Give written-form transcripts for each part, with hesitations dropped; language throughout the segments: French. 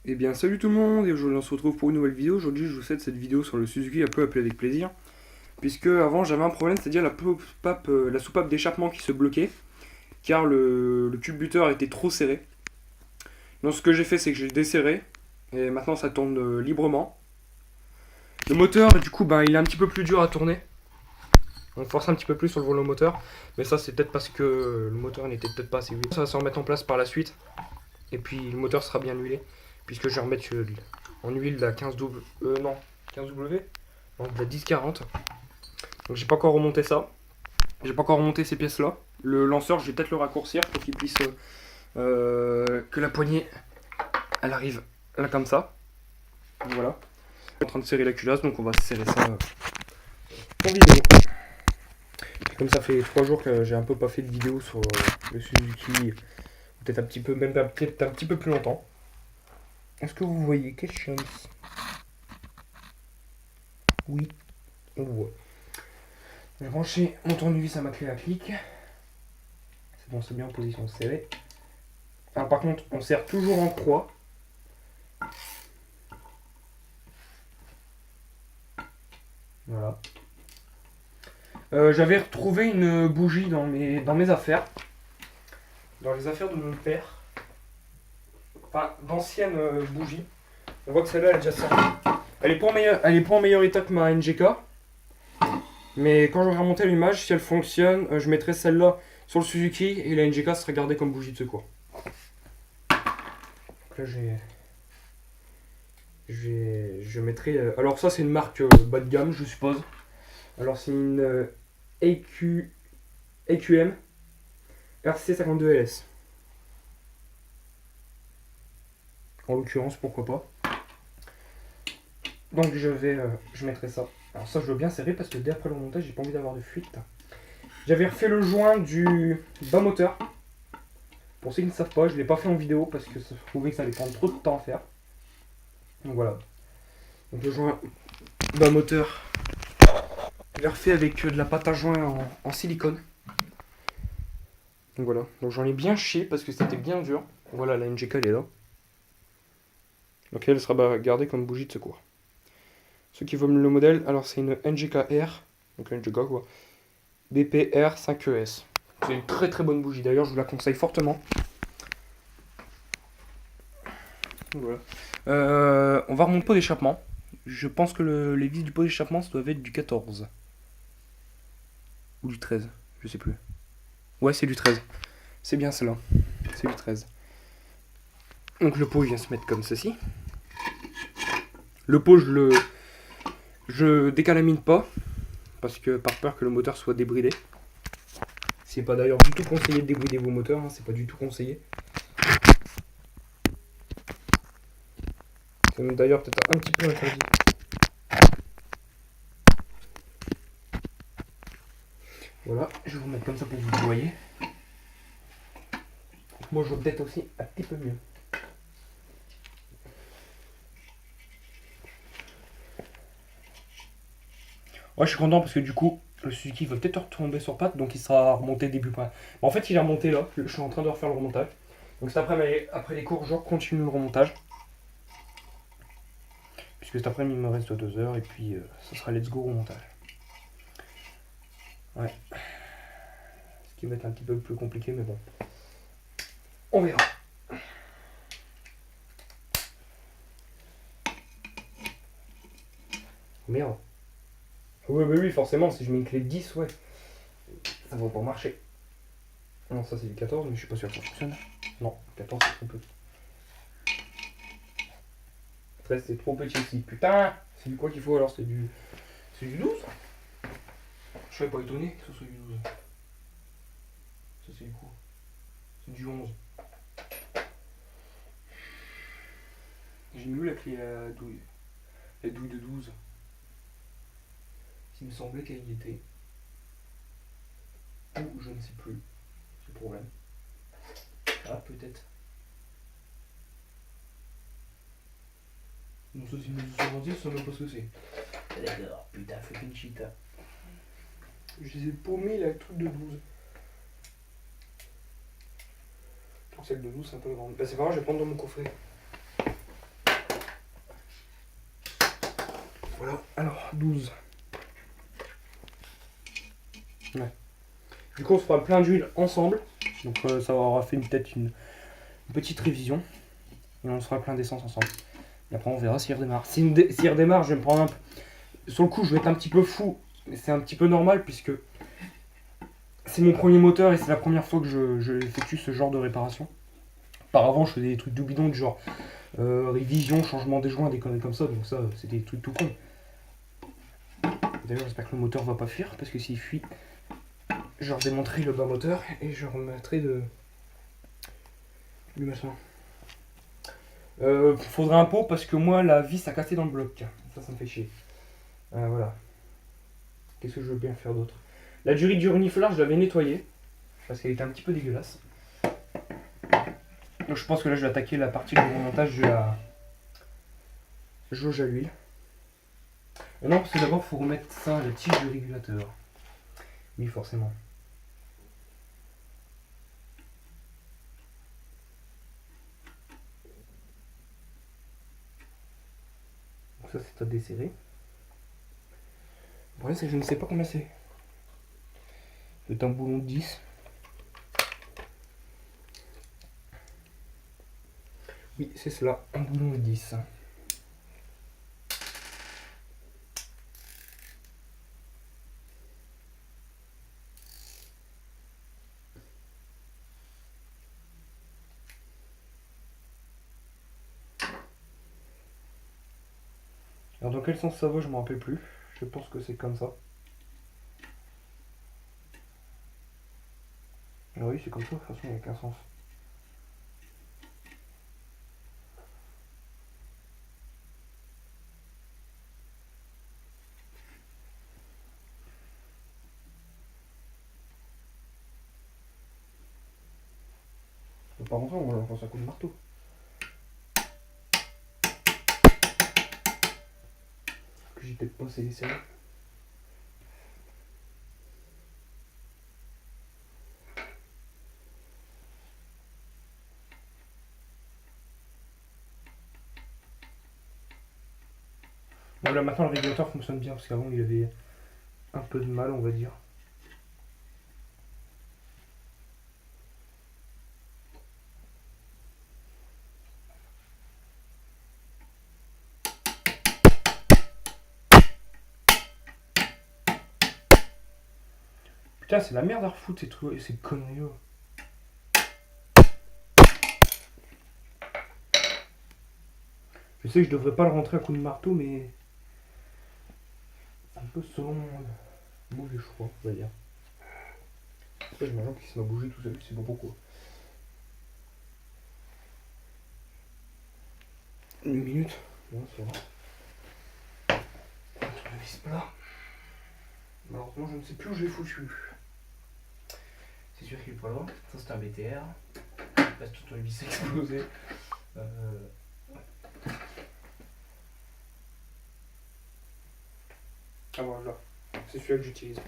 Eh bien salut tout le monde, et aujourd'hui on se retrouve pour une nouvelle vidéo. Aujourd'hui je vous fais cette vidéo sur le Suzuki un peu appelé avec plaisir. Puisque avant j'avais un problème, c'est-à-dire la soupape d'échappement qui se bloquait. Car le culbuteur était trop serré. Donc ce que j'ai fait c'est que j'ai desserré. Et maintenant ça tourne librement. Le moteur du coup il est un petit peu plus dur à tourner. On force un petit peu plus sur le volant moteur. Mais ça c'est peut-être parce que le moteur n'était peut-être pas assez huilé. Ça va se remettre en place par la suite. Et puis le moteur sera bien huilé. Puisque je vais remettre en huile la 15W. Non, 15W. Non, de la 1040. Donc j'ai pas encore remonté ça. J'ai pas encore remonté ces pièces là. Le lanceur, je vais peut-être le raccourcir pour qu'il puisse. Que la poignée elle arrive là comme ça. Voilà. Je suis en train de serrer la culasse, donc on va serrer ça en vidéo. Comme ça fait 3 jours que j'ai un peu pas fait de vidéo sur le Suzuki. Peut-être un petit peu, même peut-être un petit peu plus longtemps. Est-ce que vous voyez quelque chose? Oui, on le voit. J'ai branché mon tournevis à ma clé à clic. C'est bon, c'est bien en position serrée. Alors, par contre, on serre toujours en croix. Voilà. J'avais retrouvé une bougie dans mes affaires. Dans les affaires de mon père. Enfin, d'anciennes bougies. On voit que celle-là, elle est déjà sortie. Elle est pas en meilleur état que ma NGK. Mais quand j'aurai remonté l'image, si elle fonctionne, je mettrai celle-là sur le Suzuki et la NGK sera gardée comme bougie de secours. Donc là, je mettrai. Alors, ça, c'est une marque bas de gamme, je suppose. Alors, c'est une AQM RC52LS. En l'occurrence, pourquoi pas. Donc, je mettrai ça. Alors, ça, je veux bien serrer parce que dès après le montage, j'ai pas envie d'avoir de fuite. J'avais refait le joint du bas moteur. Pour ceux qui ne savent pas, je ne l'ai pas fait en vidéo parce que je trouvais que ça allait prendre trop de temps à faire. Donc voilà. Donc le joint bas moteur, je l'ai refait avec de la pâte à joint en silicone. Donc voilà. Donc j'en ai bien chié parce que c'était bien dur. Voilà, la NGK elle est là. Donc elle sera gardée comme bougie de secours. Ceux qui veulent le modèle, alors c'est une NGK R. Donc NGK quoi. BPR 5ES. C'est une très très bonne bougie. D'ailleurs, je vous la conseille fortement. Voilà. On va remonter le pot d'échappement. Je pense que les vis du pot d'échappement, ça doit être du 14. Ou du 13, je sais plus. Ouais, c'est du 13. C'est bien cela. C'est du 13. Donc le pot, il vient se mettre comme ceci. Le pot, je décalamine pas. Parce que par peur que le moteur soit débridé. C'est pas d'ailleurs du tout conseillé de débrider vos moteurs. Hein, c'est pas du tout conseillé. C'est même d'ailleurs peut-être un petit peu interdit. Voilà, je vais vous mettre comme ça pour que vous le voyez. Moi, je vois peut-être aussi un petit peu mieux. Ouais, je suis content parce que du coup, le Suzuki va peut-être retomber sur pattes, donc il sera remonté début point. Bon, en fait, il est remonté là. Je suis en train de refaire le remontage. Donc, cet après, après les cours, je continue le remontage. Puisque cet après-midi, il me reste 2 heures et puis ce sera let's go remontage. Ouais. Ce qui va être un petit peu plus compliqué, mais bon. On verra. Merde. Oui, bah oui, forcément, si je mets une clé de 10, ouais. Ça va pas marcher. Non, ça c'est du 14, mais je suis pas sûr que ça fonctionne. Non, 14 c'est trop petit. 13 c'est trop petit aussi. Putain, c'est du quoi qu'il faut alors? C'est du 12? Je serais pas étonné que ce soit du 12. Ça c'est du quoi? C'est du 11. J'ai mis où la clé à douille? La douille de 12. Il me semblait qu'elle y était. Ou je ne sais plus. C'est le problème. Ah, peut-être. Non, ça c'est une 1270, ça même pas ce que c'est. D'accord, putain, fucking cheat. Je les ai paumés la truc de 12. Donc celle de 12 c'est un peu grande. Bah c'est pas grave, je vais prendre dans mon coffret. Voilà, alors 12. Ouais. Du coup, on se fera plein d'huile ensemble. Donc, ça aura fait peut-être une petite révision. Et on se fera plein d'essence ensemble. Et après, on verra s'il redémarre. S'il redémarre, je vais me prendre un peu. Sur le coup, je vais être un petit peu fou. C'est un petit peu normal puisque c'est mon premier moteur et c'est la première fois que je effectue ce genre de réparation. Auparavant, je faisais des trucs tout bidons du genre révision, changement des joints, des conneries comme ça. Donc, ça, c'est des trucs tout con. D'ailleurs, j'espère que le moteur va pas fuir parce que s'il fuit, je redémonterai le bas moteur et je remettrai du machin. Faudrait un pot parce que moi la vis a cassé dans le bloc. Ça me fait chier. Voilà. Qu'est-ce que je veux bien faire d'autre? La durite du renifleur, je l'avais nettoyée parce qu'elle était un petit peu dégueulasse. Donc je pense que là je vais attaquer la partie de remontage de la jauge à l'huile. Non, parce que d'abord il faut remettre ça à la tige du régulateur. Oui, forcément. Donc ça c'est à desserrer. Le problème c'est que je ne sais pas combien c'est. C'est un boulon de 10. Oui, c'est cela, un boulon de 10. Alors dans quel sens ça va, je ne me rappelle plus. Je pense que c'est comme ça. Ah oui, c'est comme ça, de toute façon, il n'y a qu'un sens. Par contre, on va leur faire un coup de marteau. Que j'ai peut-être pas assez serré. Bon, là maintenant le régulateur fonctionne bien parce qu'avant il avait un peu de mal, on va dire. Putain, c'est la merde à refoutre ces trucs et ces conneries là. Je sais que je devrais pas le rentrer à coup de marteau, mais c'est un peu selon mon mauvais choix, on va dire. Après, j'ai ma jambe qui se m'a bougé tout seul, je sais pas pourquoi. Une minute. Bon, ça va. Le vis plat. Malheureusement, je ne sais plus où je l'ai foutu. C'est sûr qu'il est pas loin. Ça, c'est un BTR. Là, tout le vis explosé. Ah voilà, c'est celui-là que j'utilise.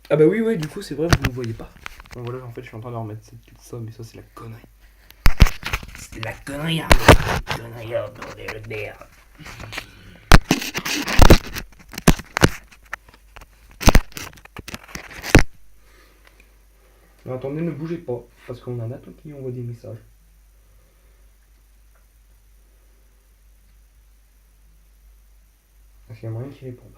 Ah bah oui, du coup c'est vrai, vous ne me voyez pas. Bon voilà, en fait je suis en train de remettre tout ça, mais ça c'est la connerie. C'est la connerie, hein. Connerie, bordel de merde. Alors, attendez, ne bougez pas, parce qu'on a un atout qui envoie des messages. Parce qu'il y a moyen qu'il réponde.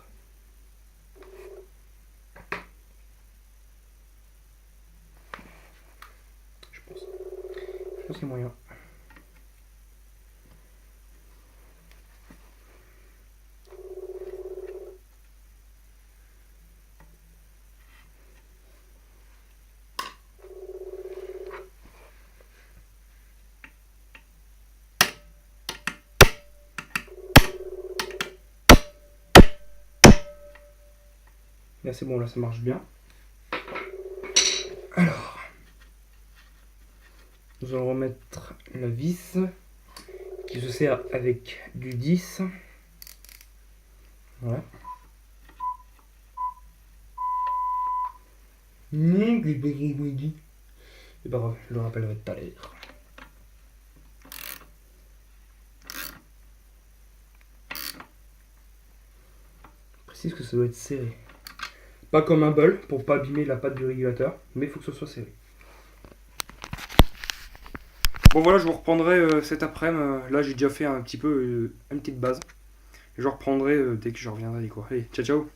Je pense. Je pense qu'il y a moyen. Là c'est bon, là ça marche bien. Alors, nous allons remettre la vis qui se sert avec du 10. Voilà. C'est pas grave, je le rappellerai tout à l'heure. précise que ça doit être serré. Pas comme un bol pour pas abîmer la pâte du régulateur, mais il faut que ce soit serré. Bon voilà, je vous reprendrai cet après-midi. Là j'ai déjà fait un petit peu une petite base. Je reprendrai dès que je reviendrai. Allez, ciao ciao.